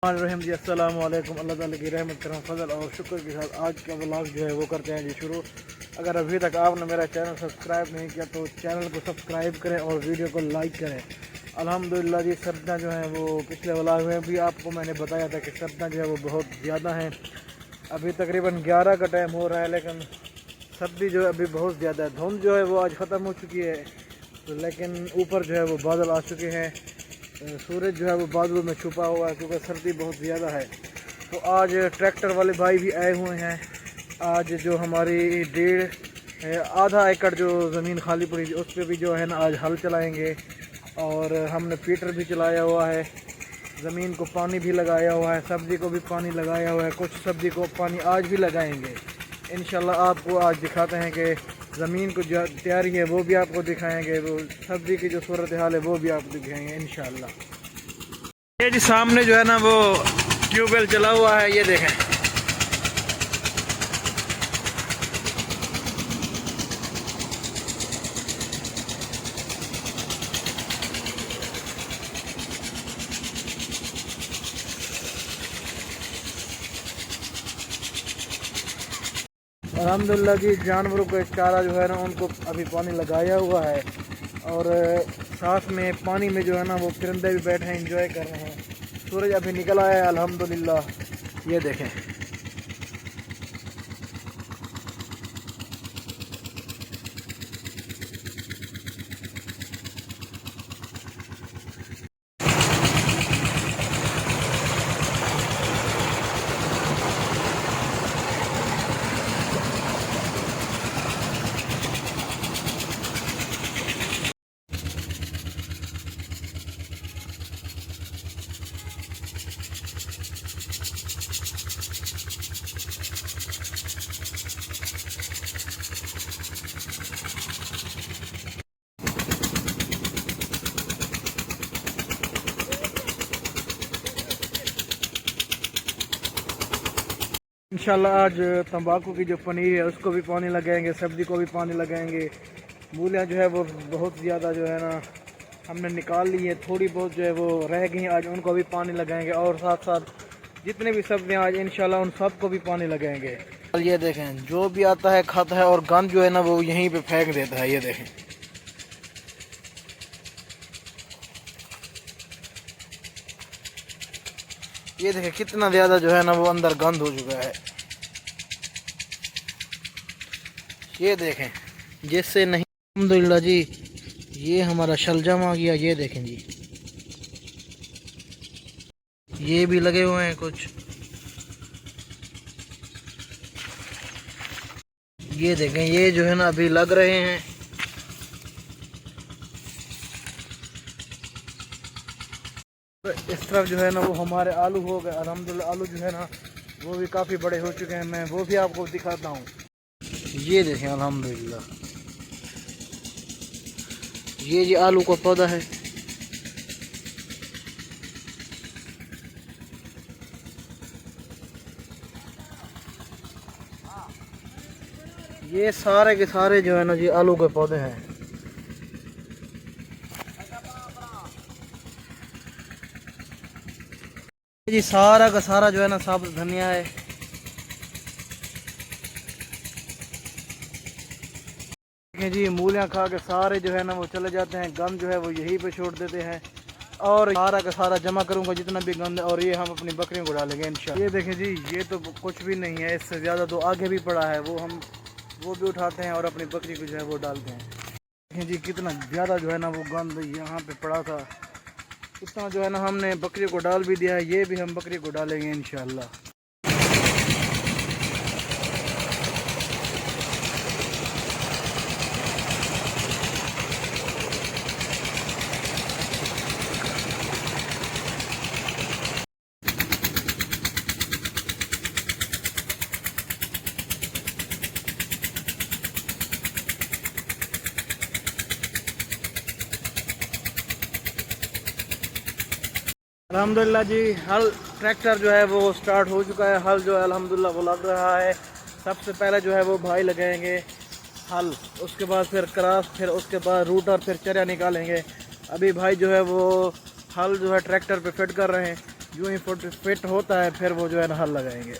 रहीम जी, अस्सलाम वालेकुम। अल्लाह ताला की रहमत करम फजल और शुक्र के साथ आज का व्लॉग जो है वो करते हैं जी शुरू। अगर अभी तक आपने मेरा चैनल सब्सक्राइब नहीं किया तो चैनल को सब्सक्राइब करें और वीडियो को लाइक करें। अल्हम्दुलिल्लाह जी, सर्दियाँ जो हैं वो पिछले व्लॉग में भी आपको मैंने बताया था कि सर्दियाँ जो है वो बहुत ज़्यादा हैं। अभी तकरीबन 11 का टाइम हो रहा है लेकिन सर्दी जो है अभी बहुत ज़्यादा है। धुंध जो है वो आज ख़त्म हो चुकी है तो लेकिन ऊपर जो है वो बादल आ चुके हैं। सूरज जो है वो बादलों में छुपा हुआ है क्योंकि सर्दी बहुत ज़्यादा है। तो आज ट्रैक्टर वाले भाई भी आए हुए हैं। आज जो हमारी आधा एकड़ जो ज़मीन खाली पड़ी थी उस पर भी जो है ना आज हल चलाएंगे और हमने पीटर भी चलाया हुआ है। ज़मीन को पानी भी लगाया हुआ है, सब्ज़ी को भी पानी लगाया हुआ है, कुछ सब्ज़ी को पानी आज भी लगाएंगे। इंशाल्लाह आपको आज दिखाते हैं कि ज़मीन को जो तैयारी है वो भी आपको दिखाएंगे, वो सब्ज़ी की जो सूरत हाल है वो भी आपको दिखाएंगे इंशाल्लाह। ये जी सामने जो है ना वो ट्यूबवेल चला हुआ है, ये देखें। अल्हम्दुलिल्लाह जी, जानवरों को चारा जो है ना उनको अभी पानी लगाया हुआ है और साथ में पानी में जो है ना वो परिंदे भी बैठे हैं, एंजॉय कर रहे हैं। सूरज अभी निकल आया है अल्हम्दुलिल्लाह, ये देखें। इंशाल्लाह आज तंबाकू की जो पनीर है उसको भी पानी लगाएंगे, सब्ज़ी को भी पानी लगाएंगे। मूलियाँ जो है वो बहुत ज़्यादा जो है ना हमने निकाल ली है, थोड़ी बहुत जो है वो रह गई, आज उनको भी पानी लगाएंगे और साथ साथ जितने भी सब्ज़ियाँ आज इंशाल्लाह उन सबको भी पानी लगाएंगे। ये देखें, जो भी आता है खाता है और गंद जो है ना वो यहीं पे फेंक देता है, ये देखें। ये देखें कितना ज़्यादा जो है ना वो अंदर गंद हो चुका है, ये देखें। जिससे नहीं, अल्हम्दुलिल्लाह जी, ये हमारा शलजम आ गया, ये देखें जी, ये भी लगे हुए हैं कुछ, ये देखें, ये जो है ना अभी लग रहे हैं। इस तरफ जो है ना वो हमारे आलू हो गए अल्हम्दुलिल्लाह, आलू जो है ना वो भी काफ़ी बड़े हो चुके हैं, मैं वो भी आपको दिखाता हूँ। ये देखें अल्हम्दुलिल्लाह, ये जी आलू का पौधा है। ये सारे के सारे जो है ना जी आलू के पौधे हैं। जी सारा का सारा जो है ना साबुत धनिया है। देखिए जी, मूलियाँ खा के सारे जो है ना वो चले जाते हैं, गंद जो है वो यहीं पे छोड़ देते हैं और सारा का सारा जमा करूँगा जितना भी गंद, और ये हम अपनी बकरियों को डालेंगे इंशाल्लाह। ये देखें जी, ये तो कुछ भी नहीं है, इससे ज़्यादा तो आगे भी पड़ा है, वो हम वो भी उठाते हैं और अपनी बकरी को जो है वो डालते हैं। देखें जी कितना ज़्यादा जो है ना वो गंद यहाँ पे पड़ा था, इतना जो है ना हमने बकरी को डाल भी दिया है, ये भी हम बकरी को डालेंगे इंशाल्लाह। अल्हम्दुलिल्लाह जी, हल ट्रैक्टर जो है वो स्टार्ट हो चुका है, हल जो है अल्हम्दुलिल्लाह वो लग रहा है। सबसे पहले जो है वो भाई लगाएंगे हल, उसके बाद फिर क्रॉस, फिर उसके बाद रूटर, फिर चरिया निकालेंगे। अभी भाई जो है वो हल जो है ट्रैक्टर पे फिट कर रहे हैं जो ही फिट होता है फिर वो जो है ना हल लगाएंगे।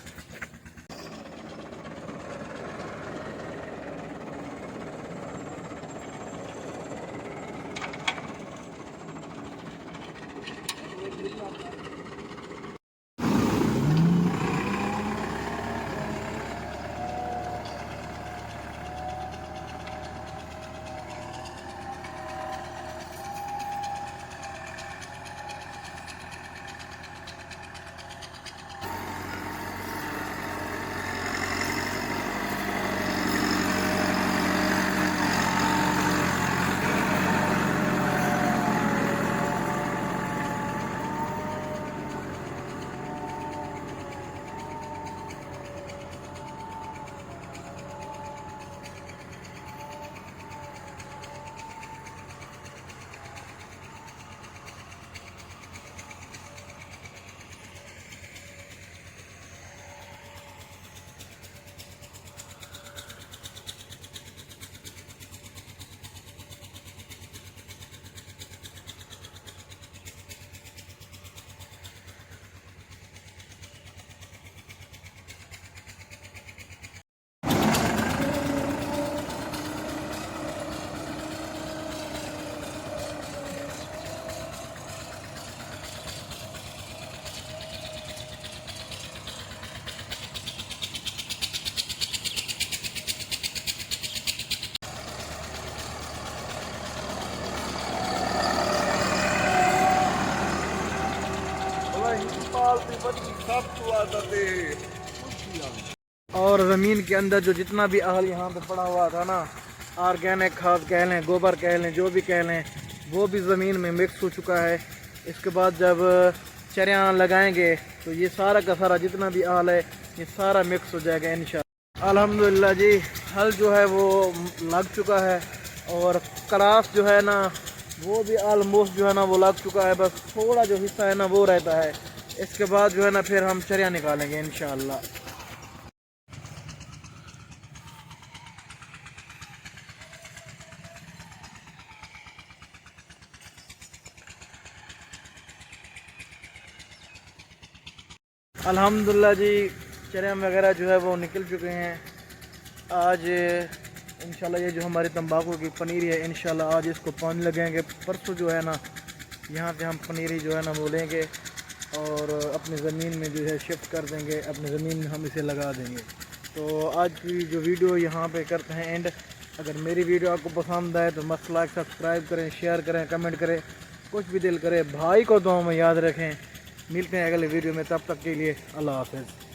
और ज़मीन के अंदर जो जितना भी अहल यहाँ पे पड़ा हुआ था ना, ऑर्गेनिक खाद कह लें, गोबर कह लें, जो भी कह लें, वो भी ज़मीन में मिक्स हो चुका है। इसके बाद जब चरियाँ लगाएंगे तो ये सारा का सारा जितना भी अहल है ये सारा मिक्स हो जाएगा इंशाअल्लाह। अल्हम्दुलिल्लाह जी, हल जो है वो लग चुका है और क्रास जो है ना वो भी आलमोस्ट जो है ना वो लग चुका है। बस थोड़ा जो हिस्सा है ना वो रहता है। इसके बाद जो है ना फिर हम चरियाँ निकालेंगे इंशाअल्लाह। अल्हम्दुलिल्लाह जी, चरियाँ वगैरह जो है वो निकल चुके हैं। आज इंशाल्लाह ये जो हमारी तंबाकू की पनीर है, इंशाल्लाह आज इसको पानी लगाएंगे। परसों जो है ना यहाँ पे हम पनीरी जो है ना वो लेंगे और अपनी ज़मीन में जो है शिफ्ट कर देंगे, अपनी ज़मीन में हम इसे लगा देंगे। तो आज की जो वीडियो यहाँ पे करते हैं एंड। अगर मेरी वीडियो आपको पसंद आए तो मस्त लाइक सब्सक्राइब करें, शेयर करें, कमेंट करें, कुछ भी दिल करे। भाई को दुआ में याद रखें। मिलते हैं अगले वीडियो में, तब तक के लिए अल्लाह हाफ़िज़।